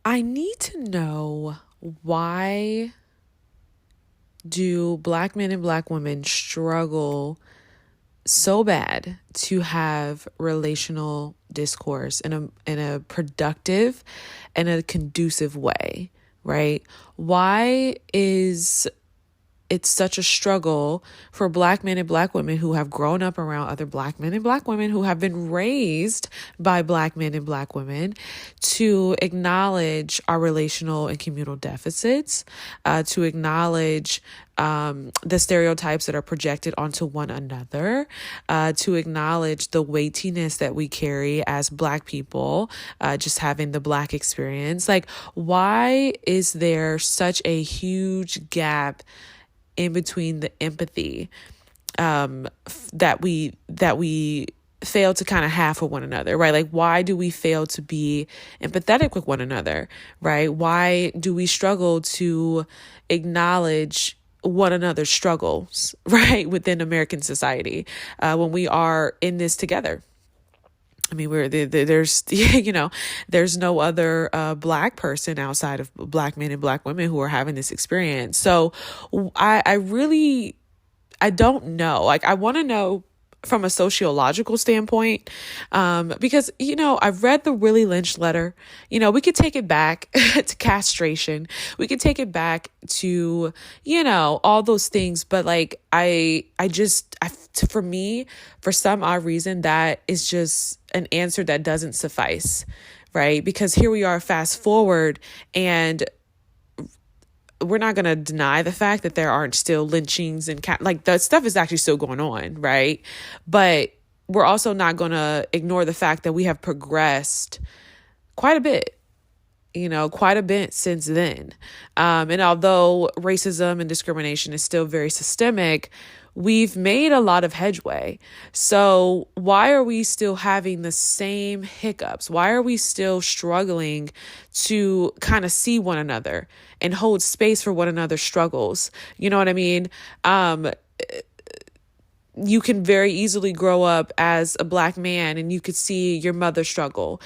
I need to know, why do Black men and Black women struggle so bad to have relational discourse in a productive and a conducive way, right? Why is it's such a struggle for Black men and Black women who have grown up around other Black men and Black women who have been raised by Black men and Black women to acknowledge our relational and communal deficits, to acknowledge the stereotypes that are projected onto one another, to acknowledge the weightiness that we carry as Black people, just having the Black experience. Like, why is there such a huge gap in between the empathy that we fail to kind of have for one another, right? Like, why do we fail to be empathetic with one another, right? Why do we struggle to acknowledge one another's struggles, right, within American society, when we are in this together? I mean, there's, there's no other Black person outside of Black men and Black women who are having this experience. So I don't know. Like, I want to know from a sociological standpoint, because, I've read the Willie Lynch letter. We could take it back to castration. We could take it back to, all those things. But like, for me, for some odd reason, that is just an answer that doesn't suffice, right? Because here we are, fast forward, and we're not going to deny the fact that there aren't still lynchings and like that stuff is actually still going on, right? But we're also not going to ignore the fact that we have progressed quite a bit, quite a bit since then. And although racism and discrimination is still very systemic, we've made a lot of headway. So why are we still having the same hiccups? Why are we still struggling to kind of see one another and hold space for one another's struggles? You know what I mean? You can very easily grow up as a Black man and you could see your mother struggle.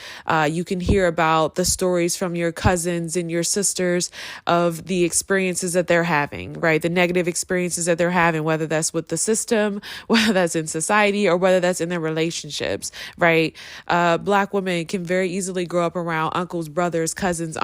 You can hear about the stories from your cousins and your sisters of the experiences that they're having, right? The negative experiences that they're having, whether that's with the system, whether that's in society, or whether that's in their relationships, right? Black women can very easily grow up around uncles, brothers, cousins,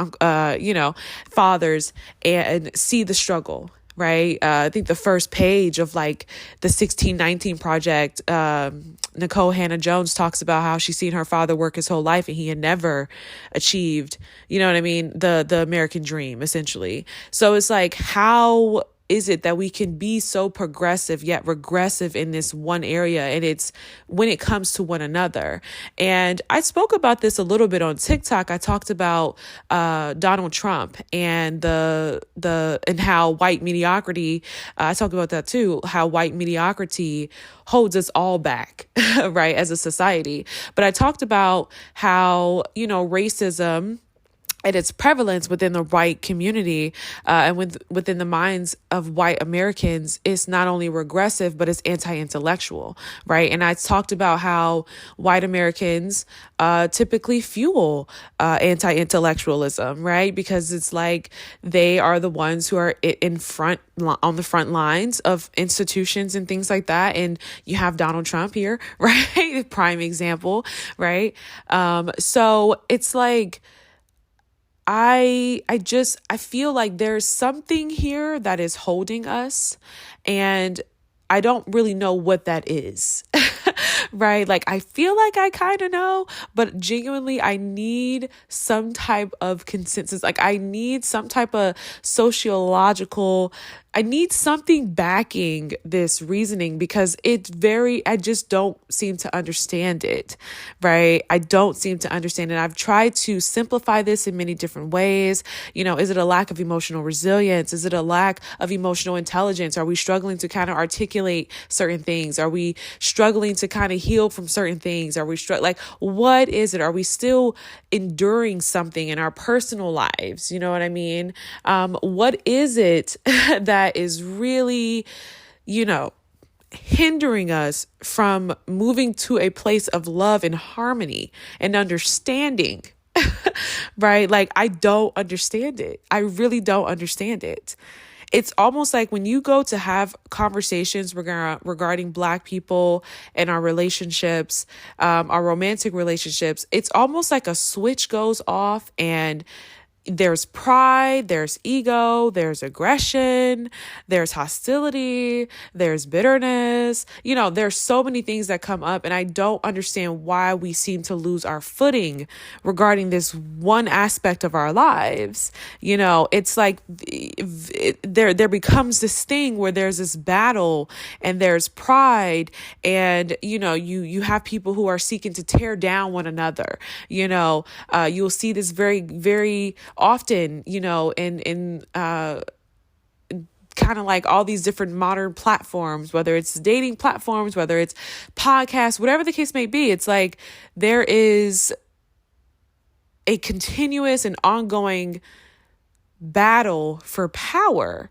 fathers, and see the struggle. Right. I think the first page of like the 1619 Project, Nicole Hannah Jones talks about how she's seen her father work his whole life and he had never achieved, the American dream, essentially. So it's like, how is it that we can be so progressive yet regressive in this one area? And it's when it comes to one another. And I spoke about this a little bit on TikTok. I talked about Donald Trump and and how white mediocrity, I talked about that too, how white mediocrity holds us all back, right, as a society. But I talked about how, racism and its prevalence within the white community, and within the minds of white Americans is not only regressive, but it's anti-intellectual, right? And I talked about how white Americans typically fuel anti-intellectualism, right? Because it's like they are the ones who are on the front lines of institutions and things like that. And you have Donald Trump here, right? Prime example, right? So it's like, I feel like there's something here that is holding us, and I don't really know what that is, right? Like, I feel like I kind of know, but genuinely, I need some type of consensus. Like, I need some type of I need something backing this reasoning, because I just don't seem to understand it, right? I don't seem to understand it. I've tried to simplify this in many different ways. Is it a lack of emotional resilience? Is it a lack of emotional intelligence? Are we struggling to kind of articulate certain things? Are we struggling to kind of heal from certain things? Are we like, what is it? Are we still enduring something in our personal lives? You know what I mean? What is it that is really, hindering us from moving to a place of love and harmony and understanding? right? Like, I don't understand it. I really don't understand it. It's almost like when you go to have conversations regarding Black people and our relationships, our romantic relationships, it's almost like a switch goes off and there's pride, there's ego, there's aggression, there's hostility, there's bitterness. There's so many things that come up, and I don't understand why we seem to lose our footing regarding this one aspect of our lives. It's like there becomes this thing where there's this battle and there's pride, and you have people who are seeking to tear down one another. You'll see this very, very often, in kind of like all these different modern platforms, whether it's dating platforms, whether it's podcasts, whatever the case may be. It's like there is a continuous and ongoing battle for power.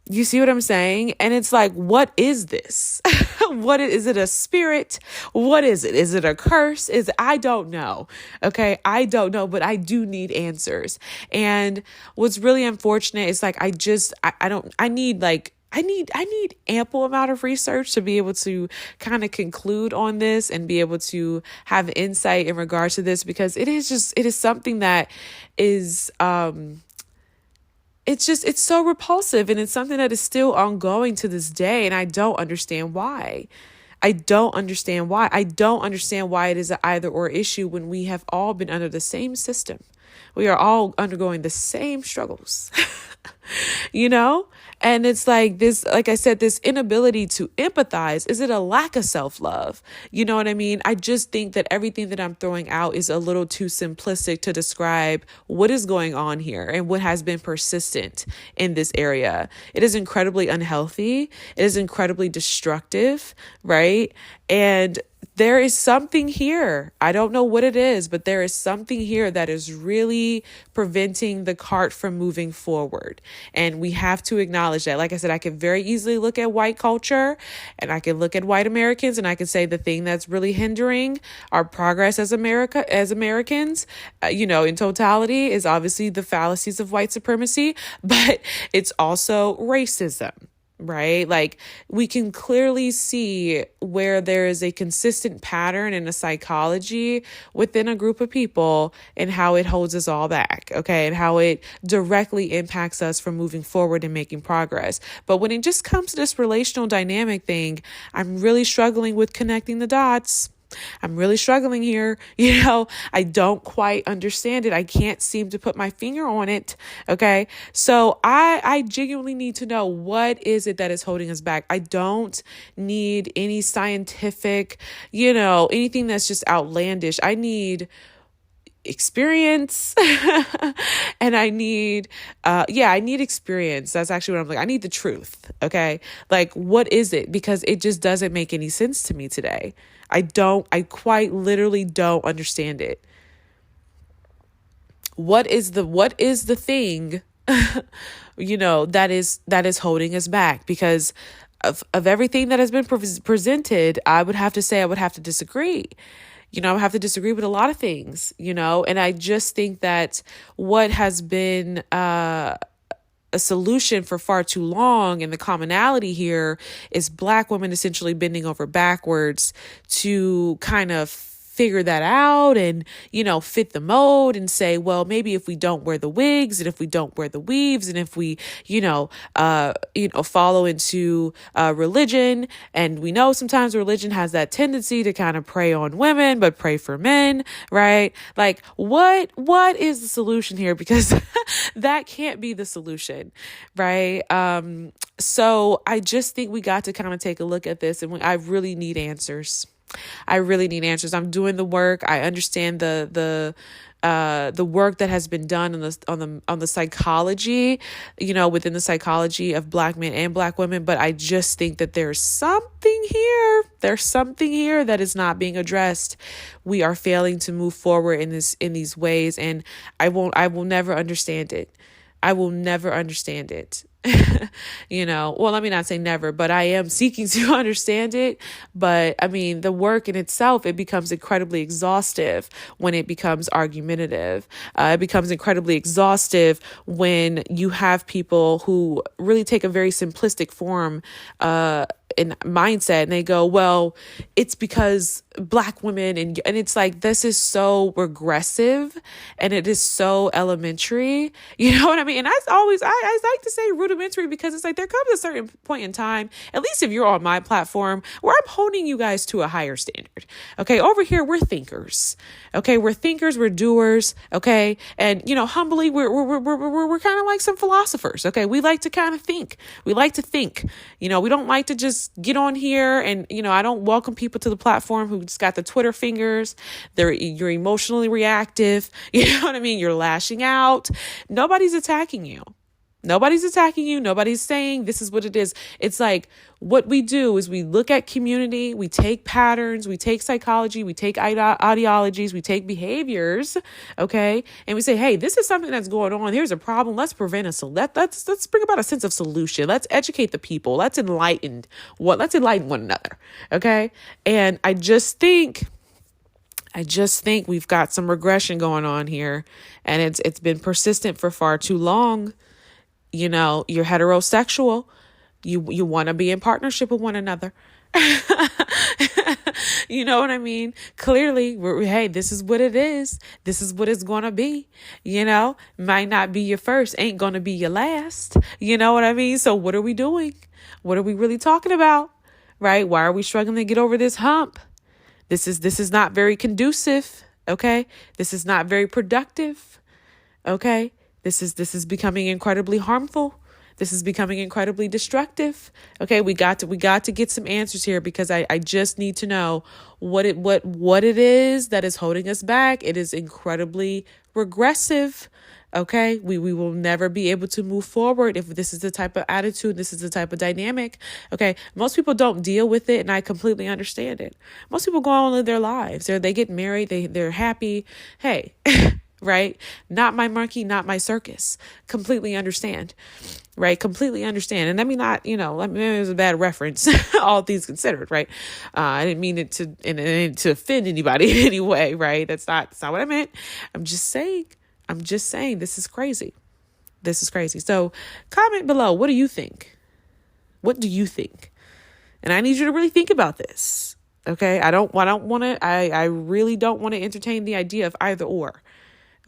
You see what I'm saying? And it's like, what is this? Is it a spirit? What is it? Is it a curse? I don't know. Okay. I don't know, but I do need answers. And what's really unfortunate is like, I need ample amount of research to be able to kind of conclude on this and be able to have insight in regards to this, because it is something that is, it's so repulsive, and it's something that is still ongoing to this day. And I don't understand why. I don't understand why it is an either or issue when we have all been under the same system. We are all undergoing the same struggles, And it's like this, like I said, this inability to empathize. Is it a lack of self-love? You know what I mean? I just think that everything that I'm throwing out is a little too simplistic to describe what is going on here and what has been persistent in this area. It is incredibly unhealthy. It is incredibly destructive, right? And there is something here. I don't know what it is, but there is something here that is really preventing the cart from moving forward. And we have to acknowledge that. Like I said, I can very easily look at white culture, and I can look at white Americans, and I can say the thing that's really hindering our progress as Americans, in totality, is obviously the fallacies of white supremacy, but it's also racism. Right? Like, we can clearly see where there is a consistent pattern in a psychology within a group of people and how it holds us all back. Okay. And how it directly impacts us from moving forward and making progress. But when it just comes to this relational dynamic thing, I'm really struggling with connecting the dots. I'm really struggling here. I don't quite understand it. I can't seem to put my finger on it. Okay. So I genuinely need to know, what is it that is holding us back? I don't need any scientific, anything that's just outlandish. I need experience and I need experience. That's actually what I'm like. I need the truth. Okay. Like, what is it? Because it just doesn't make any sense to me today. I quite literally don't understand it. What is the thing, that is holding us back? Because of everything that has been presented, I would have to disagree. I have to disagree with a lot of things, and I just think that what has been a solution for far too long, and the commonality here, is Black women essentially bending over backwards to kind of figure that out and, fit the mold and say, well, maybe if we don't wear the wigs and if we don't wear the weaves and if we, follow into religion. And we know sometimes religion has that tendency to kind of prey on women, but pray for men, right? Like, what is the solution here? Because that can't be the solution, right? So I just think we got to kind of take a look at this, and I really need answers. I'm doing the work. I understand the work that has been done on the psychology, within the psychology of Black men and Black women. But I just think that there's something here. There's something here that is not being addressed. We are failing to move forward in these ways, and I will never understand it. I will never understand it. Well, let me not say never, but I am seeking to understand it. But I mean, the work in itself, it becomes incredibly exhaustive when it becomes argumentative. It becomes incredibly exhaustive when you have people who really take a very simplistic form, in mindset, and they go, well, it's because Black women, and it's like, this is so regressive and it is so elementary. You know what I mean? And I like to say rudimentary, because it's like there comes a certain point in time, at least if you're on my platform, where I'm holding you guys to a higher standard. Okay, over here we're thinkers. Okay, we're thinkers, we're doers. Okay, and humbly, we're kind of like some philosophers. Okay, we like to kind of think. We like to think. We don't like to just get on here and I don't welcome people to the platform who just got the Twitter fingers. You're emotionally reactive. You know what I mean? You're lashing out. Nobody's attacking you. Nobody's attacking you. Nobody's saying this is what it is. It's like, what we do is we look at community, we take patterns, we take psychology, we take ideologies, we take behaviors, okay? And we say, hey, this is something that's going on. Here's a problem. Let's prevent us. So let's bring about a sense of solution. Let's educate the people. Let's enlighten one another, okay? And I just think we've got some regression going on here, and it's been persistent for far too long. You're heterosexual. You want to be in partnership with one another. You know what I mean? Clearly, hey, this is what it is. This is what it's going to be. Might not be your first, ain't going to be your last. You know what I mean? So what are we doing? What are we really talking about? Right? Why are we struggling to get over this hump? This is not very conducive. Okay. This is not very productive. Okay. This is becoming incredibly harmful. This is becoming incredibly destructive. Okay, we got to get some answers here, because I just need to know what it is that is holding us back. It is incredibly regressive. Okay, we will never be able to move forward if this is the type of attitude, this is the type of dynamic. Okay, most people don't deal with it, and I completely understand it. Most people go on with their lives. They get married, they're happy. Hey. Right? Not my monkey, not my circus. Completely understand. Right? Completely understand. And let me not, it was a bad reference, all things considered, right? I didn't mean it to offend anybody in any way, right? That's not what I meant. I'm just saying this is crazy. This is crazy. So comment below. What do you think? What do you think? And I need you to really think about this. Okay? I really don't want to entertain the idea of either or.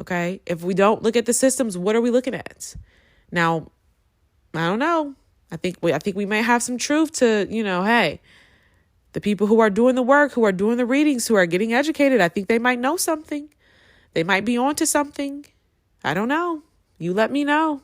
Okay. If we don't look at the systems, what are we looking at? Now, I don't know. I think we may have some truth to, hey, the people who are doing the work, who are doing the readings, who are getting educated, I think they might know something. They might be onto something. I don't know. You let me know.